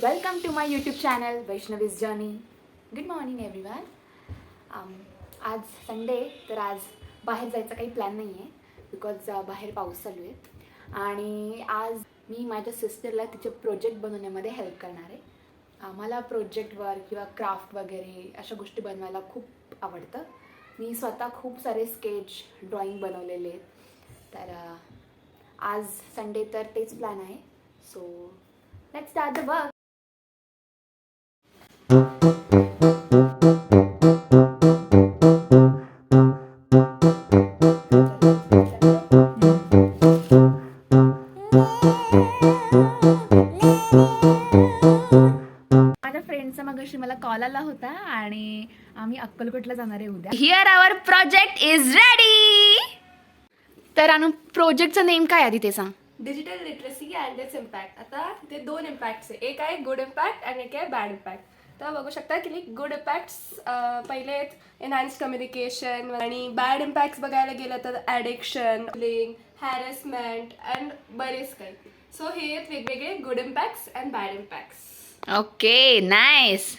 Welcome to my YouTube channel Vaishnavi's Journey. Good morning everyone. आज Sunday तर आज बाहेर जायचा काही प्लॅन नाही आहे बिकॉज बाहेर पाऊस चालू आहे आणि आज मी माझ्या सिस्टरला तिचे प्रोजेक्ट बनवण्यामध्ये हेल्प करणार आहे. मला प्रोजेक्टवर किंवा क्राफ्ट वगैरे अशा गोष्टी बनवायला खूप आवडतं. मी स्वतः खूप सारे स्केच ड्रॉइंग बनवलेले आहेत. तर आज संडे तर तेच प्लॅन आहे. So let's start the work. माझ्या फ्रेंडचा मगाशी मला कॉल आला होता आणि आम्ही अक्कलकोटला जाणार आहे उद्या. Here our project is ready. तर अनु प्रोजेक्टचं नेम काय आधी ते सांग. Digital literacy and its impact. आता ते दोन इम्पॅक्ट्स आहे, एक आहे गुड इम्पॅक्ट आणि एक आहे बॅड इम्पॅक्ट. तर बघू शकता की गुड इम्पॅक्ट्स पहिले आहेत एनहान्स कम्युनिकेशन आणि बॅड इम्पॅक्ट्स बघायला गेलं तर ॲडिक्शन, बुलिंग, हॅरेसमेंट अँड बरेच काही. सो हे आहेत वेगवेगळे good impacts and bad impacts. Okay nice.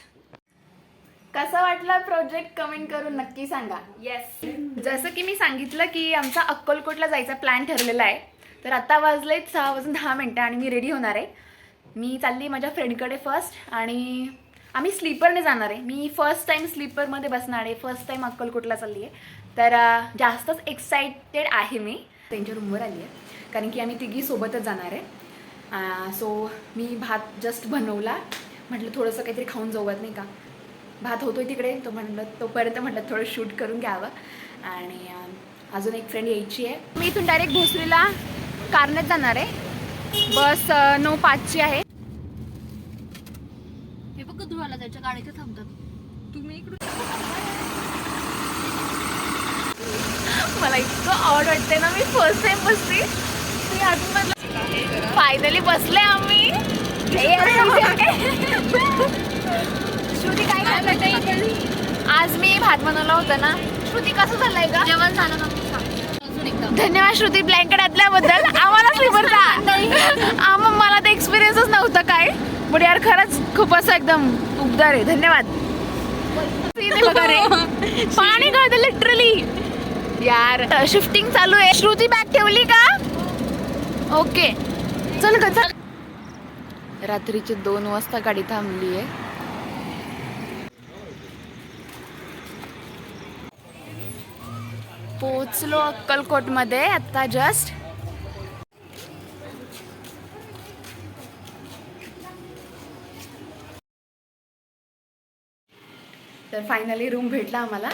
कसा वाटला प्रोजेक्ट कमेंट करून नक्की सांगा. येस, जसं की मी सांगितलं की आमचा अक्कलकोटला जायचा प्लॅन ठरलेला आहे. तर आता वाजले 6:10 आणि मी रेडी होणार आहे. मी चालली माझ्या फ्रेंडकडे फर्स्ट आणि आम्ही स्लीपरने जाणार आहे. मी फर्स्ट टाईम स्लीपरमध्ये बसणार आहे. फर्स्ट टाईम अक्कलकोटला चालली आहे. तर जास्तच एक्साइटेड आहे मी. त्यांच्या रूमवर आली आहे कारण की आम्ही तिघी सोबतच जाणार आहे. सो मी भात जस्ट बनवला. म्हटलं थोडंसं काहीतरी खाऊन जाऊयात नाही का. भात होतोय तिकडे तोपर्यंत म्हटलं थोडं शूट करून घ्यावं. आणि अजून एक फ्रेंड यायची आहे. मी इथून डायरेक्ट भोसरीला कारनेत जाणार आहे. बस 9:05 आहे. हे बघ धुवायला त्याच्या गाडीचे थांबतात. तुम्ही इकडून मला इतकं ऑड वाटते ना. मी फर्स्ट टाइम बसते. मी अजून मला फायनली बसले आम्ही. श्रुती काय करत. आज मी भात बनवला होता ना. श्रुती कसं झालंय का. जेवण झालं ना अजून एकदा. धन्यवाद श्रुती ब्लँकेट घातल्याबद्दल. आम्हाला स्लीपरचा मला ते एक्सपिरियन्सच नव्हता काय. बट यार खरंच खूप असं एकदम उबदार आहे. धन्यवाद. बघा रे पाणी गळतं लिटरली. यार शिफ्टिंग चालू आहे. श्रुती बॅग ठेवली का. ओके चल का चल. रात्रीचे 2 वाजता गाडी थांबली आहे. पोचलो अक्कलकोटमध्ये आता जस्ट. तर फायनली रूम भेटला आम्हाला.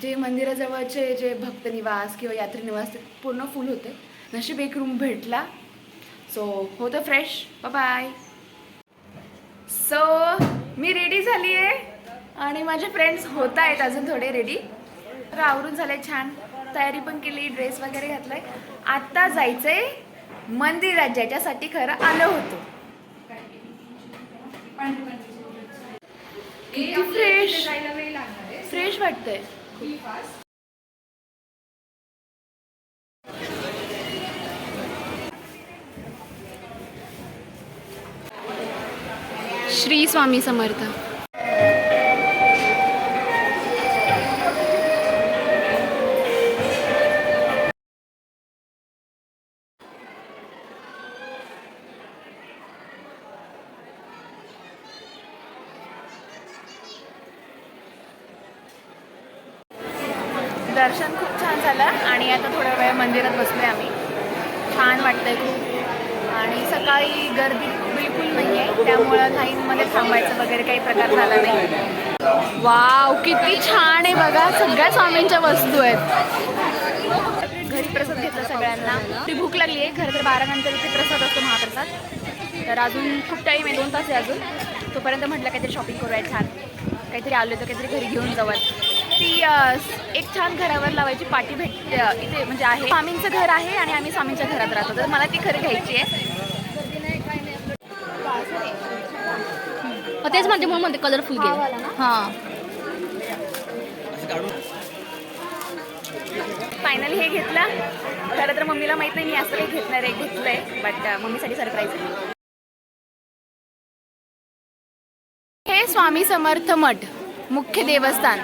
जे मंदिराजवळचे जे भक्त निवास किंवा यात्री निवास ते पूर्ण फुल होते. नशीब एक रूम भेटला. सो होतं फ्रेश. बाय. सो मी रेडी झाली आहे आणि माझे फ्रेंड्स होत आहेत अजून थोडे रेडी. तर आवरून झालंय छान. तयारी पण केली. ड्रेस वगैरे घातलाय. आत्ता जायचंय मंदिरात ज्याच्यासाठी खरं आलो होतो. किती फ्रेश फ्रेश वाटतंय. श्री स्वामी समर्थ. दर्शन खूप छान झालं आणि आता थोड्या वेळ मंदिरात बसलोय आम्ही. छान वाटतंय खूप. आणि सकाळी गर्दी बिलकुल नाही आहे त्यामुळं लाईनमध्ये थांबायचं वगैरे काही प्रकार झाला नाही. वाव किती छान आहे बघा. सगळ्या स्वामींच्या वस्तू आहेत. घरी प्रसाद घेतला सगळ्यांना. ती भूक लागली आहे. खरं तर 12 नंतर इथे प्रसाद असतो महाप्रसाद. तर अजून खूप टाईम आहे. 2 तास आहे अजून. तोपर्यंत म्हटलं काहीतरी शॉपिंग करूया छान. काहीतरी आलो तर काहीतरी घरी घेऊन जावं. ती एक छान घरावर लावायची पाटी भेटते इथे म्हणजे आहे. स्वामींचं घर आहे आणि आम्ही स्वामींच्या घरात राहतो. तर मला ती खरं घ्यायची आहे. तेच म्हणते म्हणून म्हणते कलरफुल घे. हां फायनली हे घेतलं. खरं तर मम्मीला माहित नाही मी असं काही घेतणार आहे. घेतलंय बट मम्मीसाठी सरप्राईज आहे. आहे स्वामी समर्थ मठ, मुख्य देवस्थान.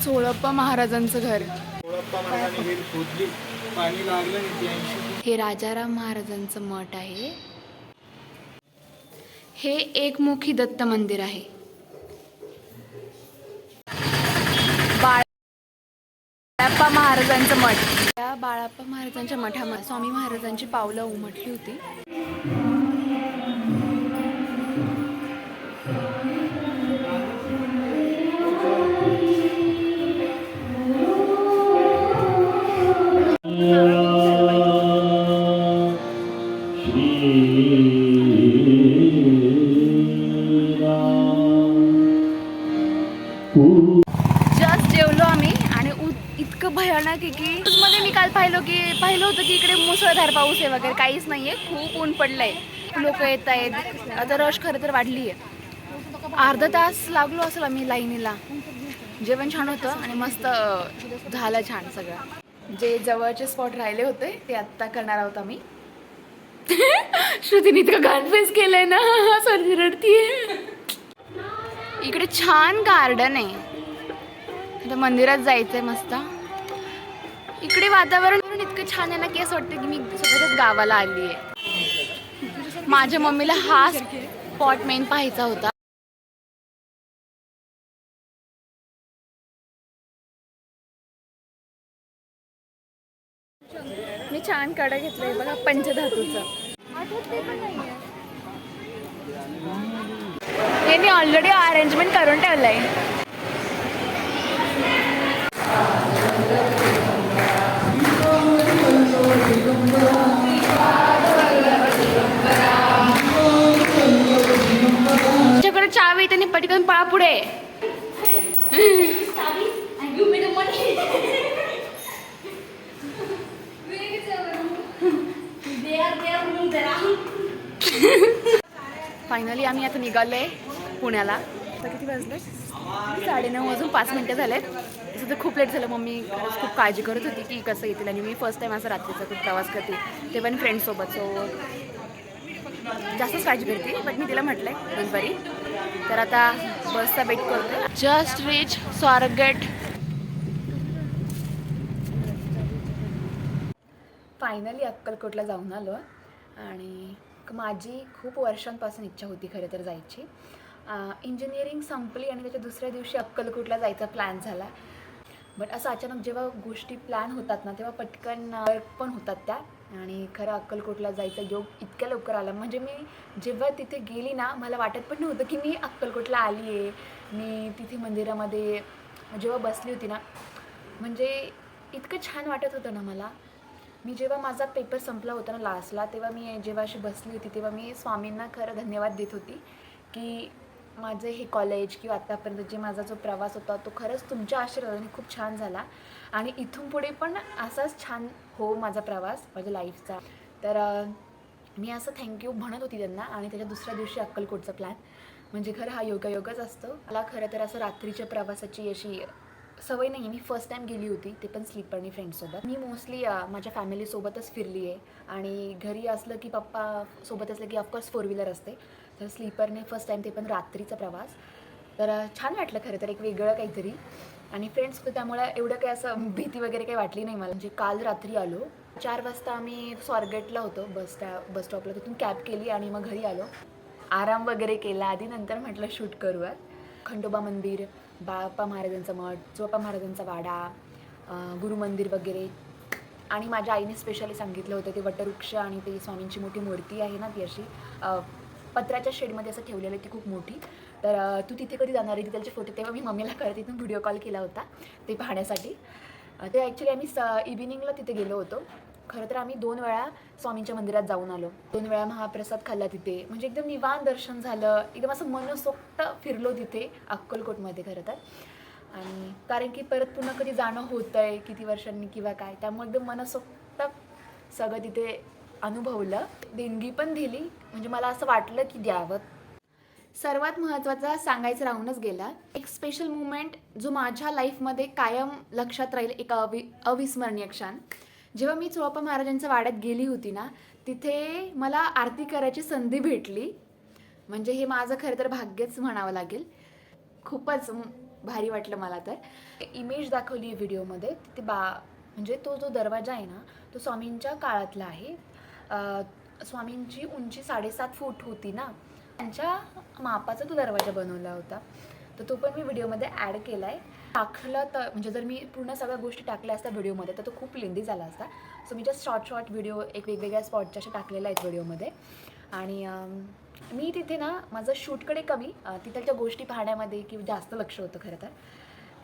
चोळप्पा महाराजांचं घर. हे राजाराम महाराजांचं मठ आहे. हे एकमुखी दत्त मंदिर आहे. बाळाप्पा महाराजांचं मठ. त्या बाळाप्पा महाराजांच्या मठामध्ये स्वामी महाराजांची पावलं उमटली होती. जस्ट जेवलो आम्ही आणि इतकं भयानक आहे की मध्ये मी काल पाहिलं होतं की इकडे मुसळधार पाऊस आहे वगैरे, काहीच नाहीये. खूप ऊन पडलंय, लोक येत आहेत. आता रश खरं तर वाढली आहे. अर्धा तास लागलो असेल आम्ही लाईनीला. जेवण छान होतं आणि मस्त झालं छान सगळं. जे जवळचे स्पॉट राहिले होते ते आत्ता करणार आहोत आम्ही. श्रुतीने इतकं घाण फेस केलंय ना, सर्दी रडतीये. इकडे छान गार्डन आहे. आता मंदिरात जायचंय मस्त. इकडे वातावरण इतकं छान आहे ना की असं वाटतं की मी स्वतःच्याच गावाला आली आहे. माझ्या मम्मीला हा स्पॉट मेन पाहायचा होता. मी छान कडा घेतलंय बघा, पंचधातूचं. यांनी ऑलरेडी अरेंजमेंट करून ठेवलंय. तुझ्याकडे चावी त्यांनी पटकन पळा पुढे. फायनली आम्ही आता निघालोय पुण्याला. आता किती वाजले? 9:30 वाजून 5 मिनिटं झालेत. तसं तर खूप लेट झालं. मम्मी खरंच खूप काळजी करत होती की कसं येतील, आणि मी फर्स्ट टाईम असं रात्रीचा खूप प्रवास करते, ते पण फ्रेंड्ससोबत. सो जास्तच काळजी करते, बट मी तिला म्हटलं आहे डोंट वरी. तर आता बसचा वेट करतो. Just reach Swargate. फायनली अक्कलकोटला जाऊन आलो. आणि माझी खूप वर्षांपासून इच्छा होती खरं तर जायची. इंजिनिअरिंग संपली आणि त्याच्या दुसऱ्या दिवशी अक्कलकोटला जायचा प्लॅन झाला. बट असं अचानक जेव्हा गोष्टी प्लॅन होतात ना तेव्हा पटकन पण होतात त्या. आणि खरं अक्कलकोटला जायचा योग इतक्या लवकर आला. म्हणजे मी जेव्हा तिथे गेली ना मला वाटत पण नव्हतं की मी अक्कलकोटला आली आहे. मी तिथे मंदिरामध्ये जेव्हा बसली होती ना, म्हणजे इतकं छान वाटत होतं ना मला. मी जेव्हा माझा पेपर संपला होता ना लास्टला, तेव्हा मी जेव्हा अशी बसली होती तेव्हा मी स्वामींना खरं धन्यवाद देत होती की माझं हे कॉलेज किंवा आत्तापर्यंत जे माझा जो प्रवास होता तो खरंच तुमच्या आशीर्वादाने खूप छान झाला. आणि इथून पुढे पण असाच छान हो माझा प्रवास माझ्या लाईफचा. तर मी असं थँक्यू म्हणत होती त्यांना. आणि त्याच्या दुसऱ्या दिवशी अक्कलकोटचा प्लॅन, म्हणजे खरं हा योगायोगच असतो. मला खरं तर असं रात्रीच्या प्रवासाची अशी सवय नाही. मी फर्स्ट टाईम गेली होती, ते पण स्लीपरनी फ्रेंड्ससोबत. मी मोस्टली माझ्या फॅमिलीसोबतच फिरली आहे. आणि घरी असलं की पप्पा सोबत असलं की ऑफकोर्स 4 व्हीलर असते. तर स्लीपरने फर्स्ट टाईम, ते पण रात्रीचा प्रवास. तर छान वाटलं खरं तर, एक वेगळं काहीतरी. आणि फ्रेंड्स होतं त्यामुळे एवढं काही असं भीती वगैरे काही वाटली नाही मला. म्हणजे काल रात्री आलो 4 वाजता आम्ही स्वारगेटला होतो बस स्टॉपला. तिथून कॅब केली आणि मग घरी आलो, आराम वगैरे केला. आधी नंतर म्हटलं शूट करूयात. खंडोबा मंदिर, बाळाप्पा महाराजांचा मठ, चोळप्पा महाराजांचा वाडा, गुरुमंदिर वगैरे. आणि माझ्या आईने स्पेशली सांगितलं होतं ते वटवृक्ष आणि ते स्वामींची मोठी मूर्ती आहे ना, ती अशी पत्राच्या शेडमध्ये असं ठेवलेलं आहे, ती खूप मोठी. तर तू तिथे कधी जाणार आहे तिथलचे फोटो, तेव्हा मी मम्मीला खरं तिथून व्हिडिओ कॉल केला होता ते पाहण्यासाठी. ते ॲक्च्युली आम्ही इव्हिनिंगला तिथे गेलो होतो. खरं तर आम्ही 2 वेळा स्वामींच्या मंदिरात जाऊन आलो. 2 वेळा महाप्रसाद खाल्ला तिथे. म्हणजे एकदम निवांत दर्शन झालं, एकदम असं मनसोक्त फिरलो तिथे अक्कलकोटमध्ये खरं तर. आणि कारण की परत पुन्हा कधी जाणं होतं आहे किती वर्षांनी किंवा काय, त्यामुळे एकदम मनसोक्त सगळं तिथे अनुभवलं. देणगी पण दिली, म्हणजे मला असं वाटलं की द्यावं. सर्वात महत्त्वाचा सांगायचं राहूनच गेला, एक स्पेशल मुमेंट जो माझ्या लाईफमध्ये कायम लक्षात राहील, एक अविस्मरणीय क्षण. जेव्हा मी चोळप्पा महाराजांच्या वाड्यात गेली होती ना, तिथे मला आरती करायची संधी भेटली. म्हणजे हे माझं खरं तर भाग्यच म्हणावं लागेल. खूपच भारी वाटलं मला. तर इमेज दाखवली आहे व्हिडिओमध्ये. तिथे म्हणजे तो जो दरवाजा आहे ना, तो स्वामींच्या काळातला आहे. स्वामींची उंची 7.5 फूट होती ना, त्यांच्या मापाचा तो दरवाजा बनवला होता. तर तो पण मी व्हिडिओमध्ये ॲड केला आहे. टाकलं तर म्हणजे जर मी पूर्ण सगळ्या गोष्टी टाकल्या असत्या व्हिडिओमध्ये तर तो खूप लेंदी झाला असता. सो मी जस्ट शॉर्ट व्हिडिओ एक वेगवेगळ्या स्पॉटच्या अशा टाकलेल्या आहेत व्हिडिओमध्ये. आणि मी तिथे ना माझं शूटकडे कमी तिथल्या गोष्टी पाहण्यामध्ये की जास्त लक्ष होतं खरं तर.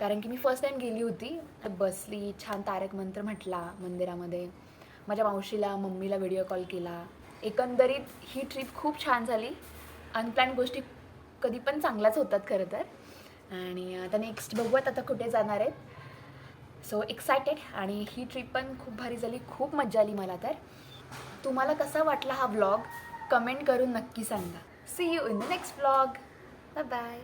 कारण की मी फर्स्ट टाईम गेली होती. बसली, छान तारक मंत्र म्हटला मंदिरामध्ये, माझ्या मावशीला मम्मीला व्हिडिओ कॉल केला. एकंदरीत ही ट्रिप खूप छान झाली. अनप्लॅन गोष्टी कधी पण चांगल्याच होतात खरं तर. आणि आता नेक्स्ट बघूयात आता कुठे जाणार आहेत. So excited. आणि ही ट्रिप पण खूप भारी झाली, खूप मजा आली मला. तर तुम्हाला कसा वाटला हा व्लॉग कमेंट करून नक्की सांगा. See you in the next vlog. Bye bye.